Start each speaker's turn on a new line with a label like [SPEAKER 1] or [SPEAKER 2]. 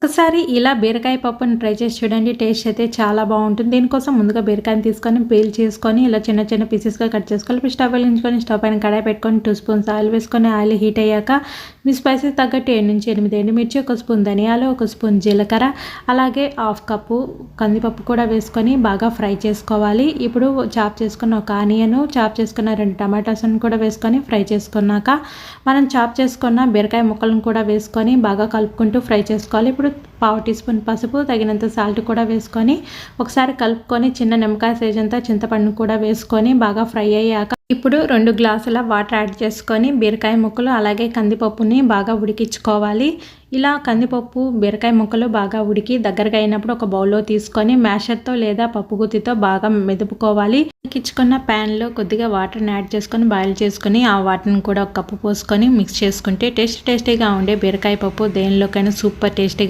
[SPEAKER 1] ఒకసారి ఇలా బీరకాయ పప్పుని ట్రై చేసి చూడండి. టేస్ట్ అయితే చాలా బాగుంటుంది. దీనికోసం ముందుగా బీరకాయని తీసుకొని పీల్ చేసుకొని ఇలా చిన్న చిన్న పీసెస్గా కట్ చేసుకోవాలి. ఇప్పుడు స్టవ్ వెలిగించుకొని స్టవ్ పైన కడాయి పెట్టుకొని 2 స్పూన్స్ ఆయిల్ వేసుకొని ఆయిల్ హీట్ అయ్యాక మీ స్పైసెస్ తగ్గట్టు 7 నుంచి 8 ఎండుమిర్చి, 1 స్పూన్ ధనియాలు, 1 స్పూన్ జీలకర్ర, అలాగే హాఫ్ కప్పు కందిపప్పు కూడా వేసుకొని బాగా ఫ్రై చేసుకోవాలి. ఇప్పుడు చాప్ చేసుకున్న ఒక ఆనియన్, చాప్ చేసుకున్న 2 టమాటాస్ని కూడా వేసుకొని ఫ్రై చేసుకున్నాక మనం చాప్ చేసుకున్న బీరకాయ ముక్కలను కూడా వేసుకొని బాగా కలుపుకుంటూ ఫ్రై చేసుకోవాలి. ఇప్పుడు పావు టీ స్పూన్ పసుపు, తగినంత సాల్ట్ కూడా వేసుకొని ఒకసారి కలుపుకొని చిన్న నిమ్మకాయ సైజ్ అంతా చింతపండు కూడా వేసుకొని బాగా ఫ్రై అయ్యాక ఇప్పుడు 2 గ్లాసుల వాటర్ యాడ్ చేసుకొని బీరకాయ ముక్కలు అలాగే కందిపప్పుని బాగా ఉడికించుకోవాలి. ఇలా కందిపప్పు బీరకాయ ముక్కలు బాగా ఉడికి దగ్గరగా అయినప్పుడు ఒక బౌల్లో తీసుకొని మ్యాషర్తో లేదా పప్పు గుత్తితో బాగా మెదుపుకోవాలి. ఉడికించుకున్న ప్యాన్లో కొద్దిగా వాటర్ని యాడ్ చేసుకొని బాయిల్ చేసుకొని ఆ వాటర్ని కూడా ఒక కప్పు పోసుకొని మిక్స్ చేసుకుంటే టేస్టీగా ఉండే బీరకాయ పప్పు దేనిలోకైనా సూపర్ టేస్టీగా